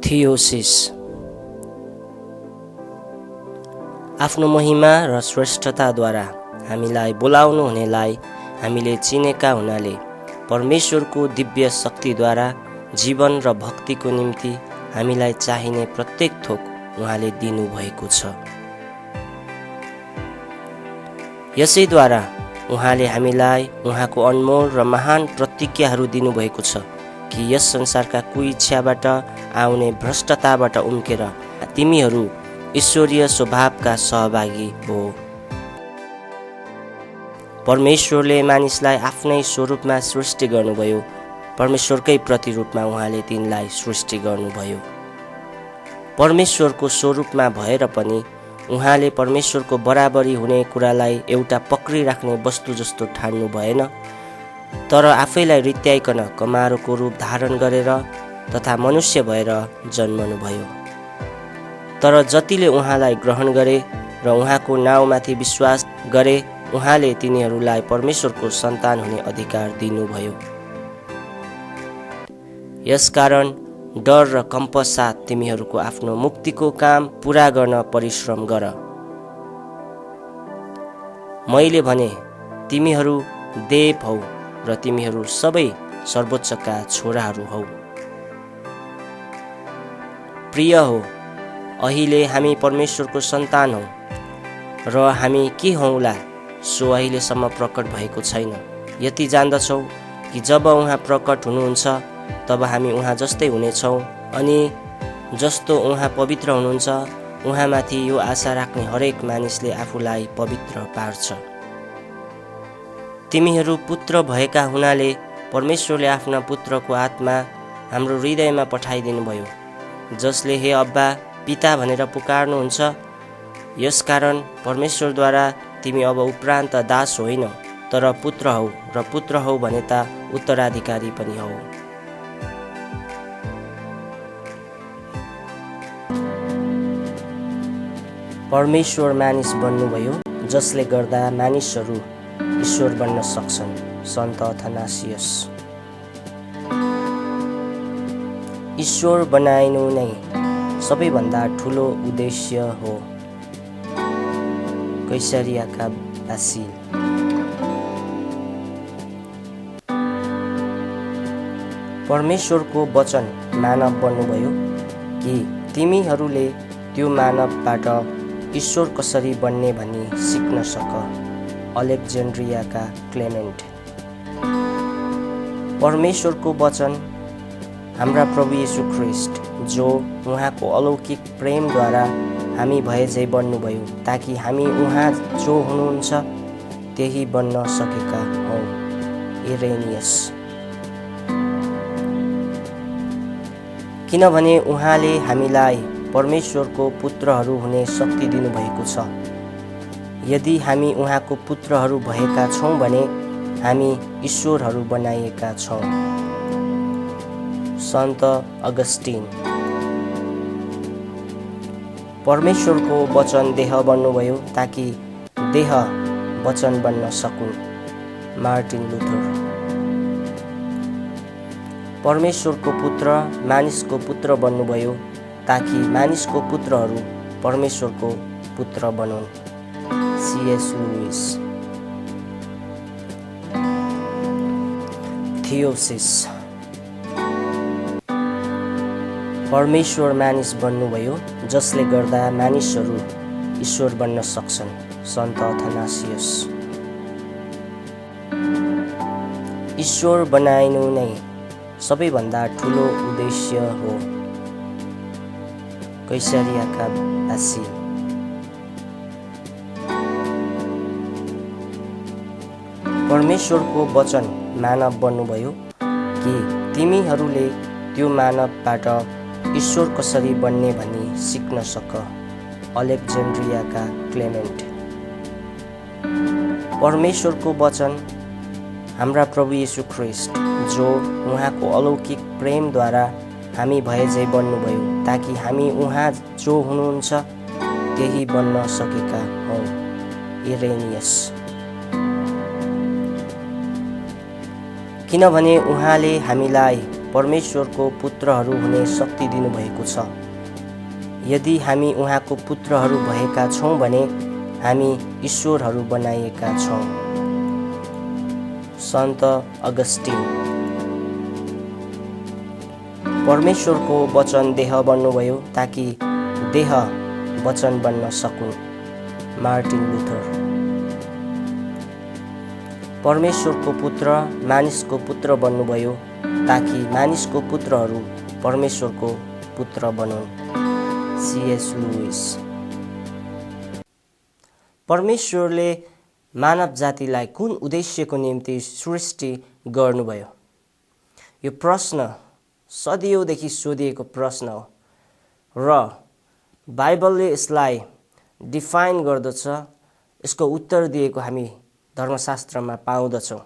थियोसिस आफ्नो महिमा र श्रेष्ठताद्वारा हामीलाई बोलाउनु हुनेलाई हामीले चिनेका हुनाले परमेश्वरको दिव्य शक्तिद्वारा जीवन र भक्तिको निम्ति हामीलाई चाहिने प्रत्येक थोक उहाँले दिनुभएको छ। यसैद्वारा उहाँले हामीलाई उहाँको अनमोल र महान प्रतिज्ञाहरू दिनुभएको छ कि यस संसारका कुइच्छाबाट आउने भ्रष्टताबाट उम्केर तिमीहरू ईश्वरीय स्वभावका सहभागी हो। परमेश्वरले मानिसलाई आफ्नै स्वरूपमा सृष्टि गर्नुभयो। परमेश्वरकै प्रतिरूपमा उहाँले तिनलाई सृष्टि गर्नुभयो। परमेश्वरको स्वरूपमा भएर पनि उहाँले परमेश्वरको बराबरी हुने कुरालाई एउटा पक्रिराख्ने वस्तु जस्तो ठान्नु भएन, तर आफैलाई रित्याइकन कमारोको रूप धारण गरेर तथा मनुष्य भएर जन्मनुभयो। तर जतिले उहाँलाई ग्रहण गरे र उहाँको नाउँमाथि विश्वास गरे उहाँले तिनीहरूलाई परमेश्वरको सन्तान हुने अधिकार दिनुभयो। यसकारण डर र कम्प साथ तिमीहरूको आफ्नो मुक्तिको काम पूरा गर्न परिश्रम गर। मैले भने तिमीहरू देव हौ र तिमीहरू सबै सर्वोच्चका छोराहरू हौ। प्रिय हो, अहिले हामी परमेश्वरको सन्तान हौ र हामी के हौला सो अहिलेसम्म प्रकट भएको छैन। यति जान्दछौ कि जब उहाँ प्रकट हुनुहुन्छ तब हामी उहाँ जस्तै हुनेछौँ, अनि जस्तो उहाँ पवित्र हुनुहुन्छ उहाँमाथि यो आशा राख्ने हरेक मानिसले आफूलाई पवित्र पार्छ। तिमीहरू पुत्र भएका हुनाले परमेश्वरले आफ्ना पुत्रको आत्मा हाम्रो हृदयमा पठाइदिनु भयो, जसले हे अब्बा पिता भनेर पुकार्नुहुन्छ। यसकारण परमेश्वरद्वारा तिमी अब उपरान्त दास होइन तर पुत्र हौ, र पुत्र हौ भने त उत्तराधिकारी पनि हौ। परमेश्वर मानिस बन्नुभयो, जसले गर्दा मानिसहरू ईश्वर बन्न सक्छन्। सन्त अथनासियस। ईश्वर बनाइनु नै सबैभन्दा ठुलो उद्देश्य हो। कैसरियाका बासिल। परमेश्वरको वचन मानव बन्नुभयो कि तिमीहरूले त्यो मानवबाट ईश्वर कसरी बन्ने भनी सिक्न सक। अलेक्जेन्ड्रियाका क्लेमेन्ट। परमेश्वरको वचन हाम्रा प्रभु येशू ख्रिस्ट, जो उहाँको अलौकिक प्रेमद्वारा हामी भएझै बन्नुभयो, ताकि हामी उहाँ जो हुनुहुन्छ त्यही बन्न सकेका हौँ। इरेनियस। किनभने उहाँले हामीलाई परमेश्वरको पुत्रहरू हुने शक्ति दिनुभएको छ। यदि हामी उहाँको पुत्रहरू भएका छौँ भने हामी ईश्वरहरू बनाइएका छौँ। सन्त अगस्टिन। परमेश्वरको वचन देह बन्नुभयो ताकि देह वचन बन्न सकुन्। Martin Luther. परमेश्वरको पुत्र मानिसको पुत्र बन्नुभयो ताकि मानिसको पुत्रहरू परमेश्वरको पुत्र बनुन्। C.S. लुइस। थियोसिस। परमेश्वर मानिस बन्नुभयो, जसले गर्दा मानिसहरू ईश्वर बन्न सक्छन्। सन्त अथनासियस। ईश्वर बनाइनु नै सबैभन्दा ठुलो उद्देश्य हो। कैसरियाका बासिल। परमेश्वरको वचन मानव बन्नुभयो कि तिमीहरूले त्यो मानवबाट ईश्वर कसरी बन्ने भनी सिक्न सक। अलेक्जेन्ड्रियाका क्लेमेन्ट। परमेश्वरको वचन हाम्रा प्रभु येशू ख्रिस्ट, जो उहाँको अलौकिक प्रेमद्वारा हामी भएझै बन्नुभयो, ताकि हामी उहाँ जो हुनुहुन्छ त्यही बन्न सकेका हौँ। इरेनियस। किनभने उहाँले हामीलाई परमेश्वरको पुत्रहरू हुने शक्ति दिनुभएको छ। यदि हामी उहाँको पुत्रहरू भएका छौँ भने हामी ईश्वरहरू बनाइएका छौँ। सन्त अगस्टिन। परमेश्वरको वचन देह बन्नुभयो ताकि देह वचन बन्न सकुन्। Martin Luther. परमेश्वरको पुत्र मानिसको पुत्र बन्नुभयो ताकि मानिसको पुत्रहरू परमेश्वरको पुत्र बनुन्। C.S. लुइस। परमेश्वरले मानव जातिलाई कुन उद्देश्यको निम्ति सृष्टि गर्नुभयो? यो प्रश्न सदियौँदेखि सोधिएको प्रश्न हो र बाइबलले यसलाई डिफाइन गर्दछ। यसको उत्तर दिएको हामी धर्मशास्त्रमा पाउँदछौँ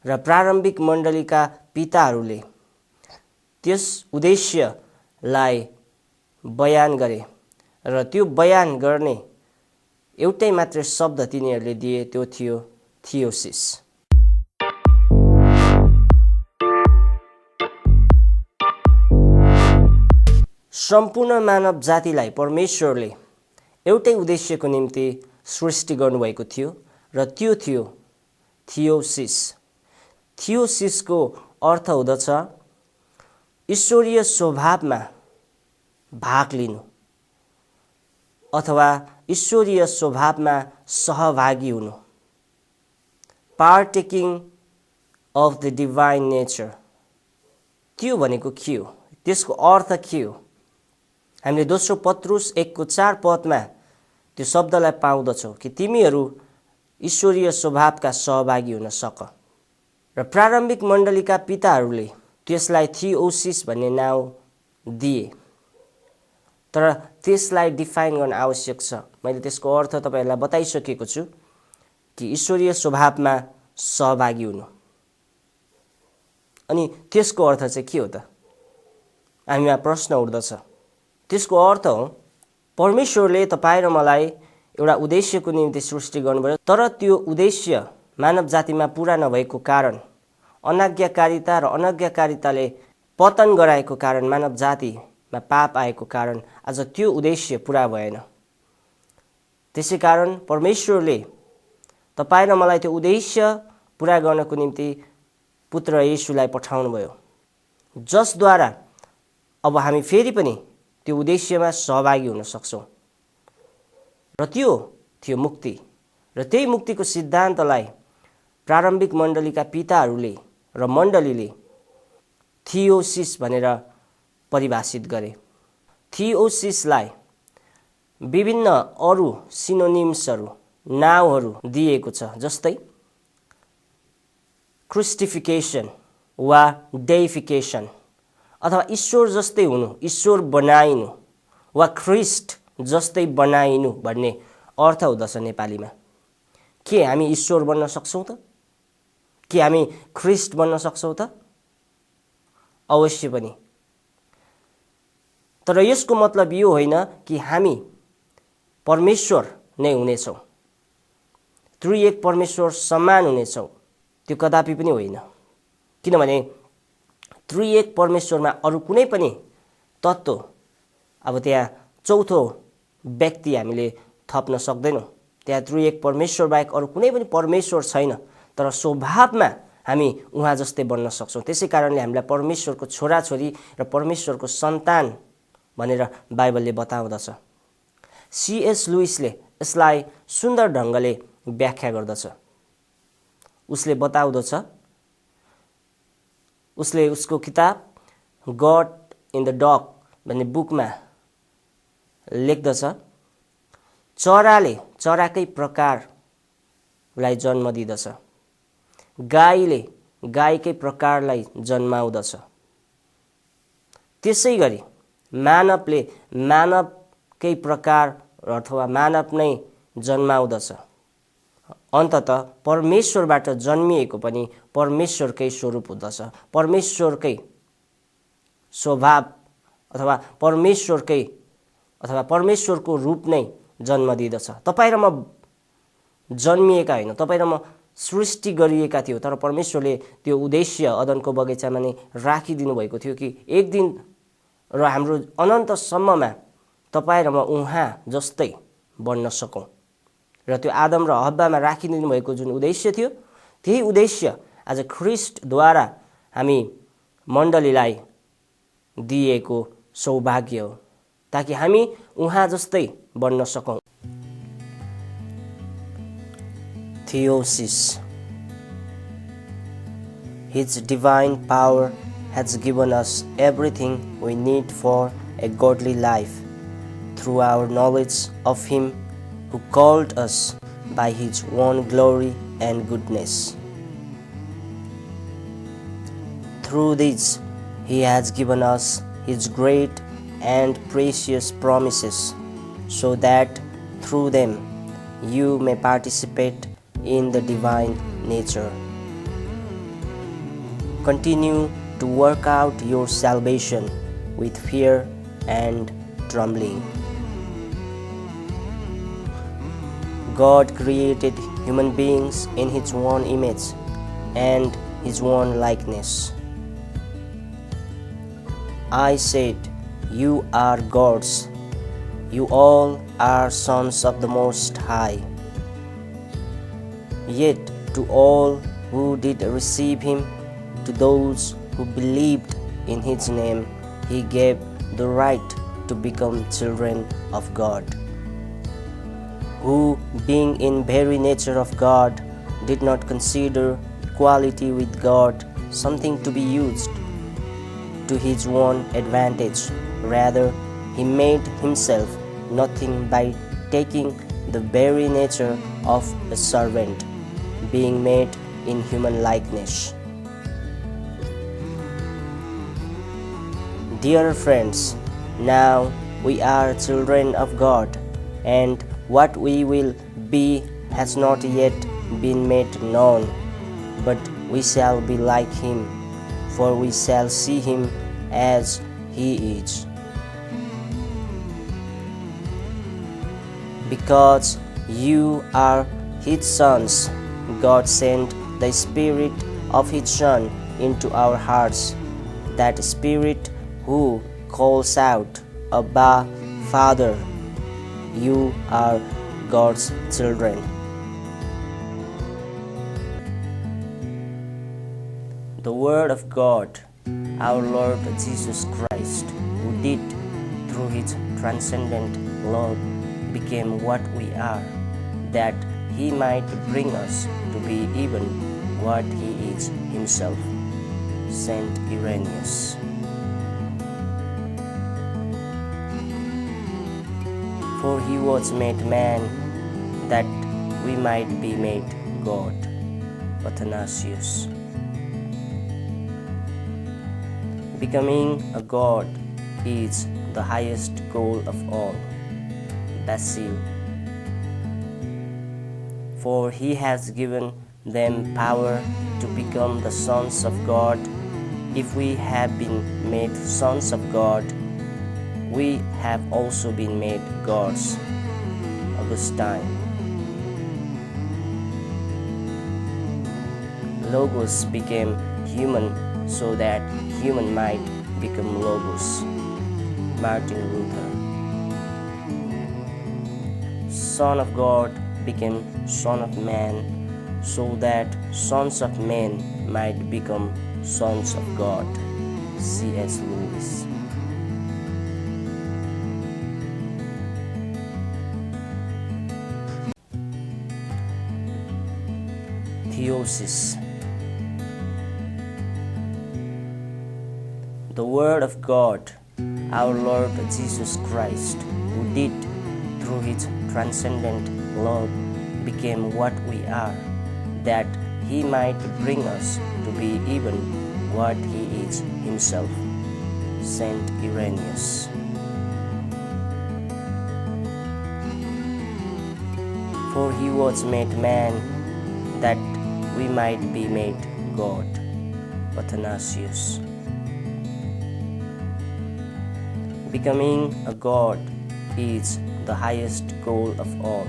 र प्रारम्भिक मण्डलीका पिताहरूले त्यस उद्देश्यलाई बयान गरे र त्यो बयान गर्ने एउटै मात्र शब्द तिनीहरूले दिए, त्यो थियो थियोसिस। सम्पूर्ण मानव जातिलाई परमेश्वरले एउटै उद्देश्यको निम्ति सृष्टि गर्नुभएको थियो र त्यो थियो थियोसिस। थियोसिसको अर्थ हुँदछ ईश्वरीय स्वभावमा भाग लिनु अथवा ईश्वरीय स्वभावमा सहभागी हुनु। पार्टेकिङ अफ द डिभाइन नेचर। त्यो भनेको के हो? त्यसको अर्थ के हो? हामीले दोस्रो पत्रुस 1:4 त्यो शब्दलाई पाउँदछौँ कि तिमीहरू ईश्वरीय स्वभावका सहभागी हुन सक। र प्रारम्भिक मण्डलीका पिताहरूले त्यसलाई थियोसिस भन्ने नाउँ दिए, तर त्यसलाई डिफाइन गर्न आवश्यक छ। मैले त्यसको अर्थ तपाईहरूलाई बताइसकेको छु कि ईश्वरीय स्वभावमा सहभागी हुनु। अनि त्यसको अर्थ चाहिँ के हो त? हामीमा प्रश्न उठ्दछ। त्यसको अर्थ हो परमेश्वरले तपाईँ र मलाई एउटा उद्देश्यको निम्ति सृष्टि गर्नुभयो, तर त्यो उद्देश्य मानव जातिमा पुरा नभएको कारण, अनाज्ञाकारिता र अनाज्ञाकारिताले पतन गराएको कारण, मानव जातिमा पाप आएको कारण आज त्यो उद्देश्य पुरा भएन। त्यसै कारण परमेश्वरले तपाईँ र मलाई त्यो उद्देश्य पुरा गर्नको निम्ति पुत्र येशूलाई पठाउनु भयो, जसद्वारा अब हामी फेरि पनि त्यो उद्देश्यमा सहभागी हुन सक्छौँ। र त्यो थियो मुक्ति। र त्यही मुक्तिको सिद्धान्तलाई प्रारम्भिक मण्डलीका पिताहरूले र मण्डलीले थियोसिस भनेर परिभाषित गरे। थियोसिसलाई विभिन्न अरू सिनोनिम्सहरू, नाउँहरू दिएको छ, जस्तै क्रिस्टिफिकेसन वा डेइफिकेसन अथवा ईश्वर जस्तै हुनु, ईश्वर बनाइनु वा ख्रिस्ट जस्तै बनाइनु भन्ने अर्थ हुँदछ नेपालीमा। के हामी ईश्वर बन्न सक्छौँ त? के हामी ख्रिस्ट बन्न सक्छौँ त? अवश्य पनि। तर यसको मतलब यो होइन कि हामी परमेश्वर नै हुनेछौँ, त्रिएक परमेश्वर समान हुनेछौँ। त्यो कदापि पनि होइन। किनभने त्रिएक परमेश्वरमा अरू कुनै पनि तत्त्व, अब त्यहाँ चौथो व्यक्ति हामीले थप्न सक्दैनौँ। त्यहाँ त्रिएक परमेश्वर बाहेक अरू कुनै पनि परमेश्वर छैन। तर स्वभावमा हामी उहाँ जस्तै बन्न सक्छौँ। त्यसै कारणले हामीलाई परमेश्वरको छोराछोरी र परमेश्वरको सन्तान भनेर बाइबलले बताउँदछ। C.S. लुइसले यसलाई सुन्दर ढङ्गले व्याख्या गर्दछ। उसले बताउँदछ, उसले उसको किताब गड इन द डग भन्ने बुकमा लेख्दछ, चराले चराकै प्रकारलाई जन्म दिँदछ, गाईले गाईकै प्रकारलाई जन्माउँदछ। त्यसै गरी मानवले मानवकै प्रकार अथवा मानव नै जन्माउँदछ। अन्ततः परमेश्वरबाट जन्मिएको पनि परमेश्वरकै स्वरूप हुँदछ, परमेश्वरकै स्वभाव अथवा परमेश्वरको रूप नै जन्म दिँदछ। तपाईँ र म जन्मिएका होइन, तपाईँ र म सृष्टि गरिएका थियो, तर परमेश्वरले त्यो उद्देश्य अदनको बगैँचामा नै राखिदिनु भएको थियो कि एक दिन र हाम्रो अनन्तसम्ममा तपाईँ र म उहाँ जस्तै बन्न सकौँ। र त्यो आदम र हव्वामा राखिदिनु भएको जुन उद्देश्य थियो, त्यही उद्देश्य आज ख्रिस्टद्वारा हामी मण्डलीलाई दिएको सौभाग्य हो, ताकि हामी उहाँ जस्तै बन्न सकौँ। Theosis. His divine power has given us everything we need for a godly life through our knowledge of Him who called us by His own glory and goodness. Through this, He has given us His great and precious promises, so that through them you may participate in the divine nature. Continue to work out your salvation with fear and trembling. God created human beings in His own image and His own likeness. I said, "You are gods. You all are sons of the Most High." Yet to all who did receive Him, to those who believed in His name, He gave the right to become children of God, who, being in very nature of God, did not consider equality with God something to be used to His own advantage. Rather, He made Himself nothing by taking the very nature of a servant, being made in human likeness. Dear friends, now we are children of God, and what we will be has not yet been made known, but we shall be like Him, for we shall see Him as He is. Because you are His sons, God sent the Spirit of His Son into our hearts, that Spirit who calls out, "Abba, Father." You are God's children. The Word of God, our Lord Jesus Christ, who did through His transcendent love became what we are, that He might bring us to be even what He is Himself. Saint Irenaeus. For He was made man, that we might be made God. Athanasius. Becoming a God is the highest goal of all. Basil. For He has given them power to become the sons of God. If we have been made sons of God, we have also been made gods. Augustine. Logos became human so that human might become Logos. Martin Luther. Son of God became Son of Man, so that sons of men might become sons of God. C.S. Lewis. Theosis. The Word of God, our Lord Jesus Christ, who did through His transcendent love became what we are, that He might bring us to be even what He is Himself. Saint Irenaeus. For He was made man, that we might be made God. Athanasius. Becoming a God is the highest goal of all.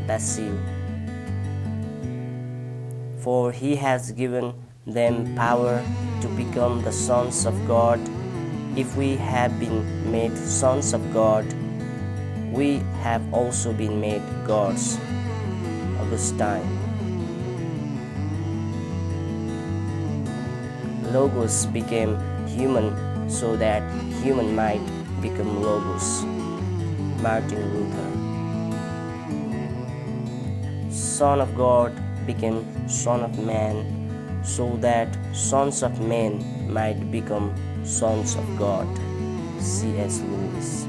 Basil. For he has given them power to become the sons of God. If we have been made sons of God, we have also been made gods. Augustine. Logos became human so that human might become Logos. Martin Luther. Son of God became Son of Man so that sons of men might become sons of God. C.S. Lewis.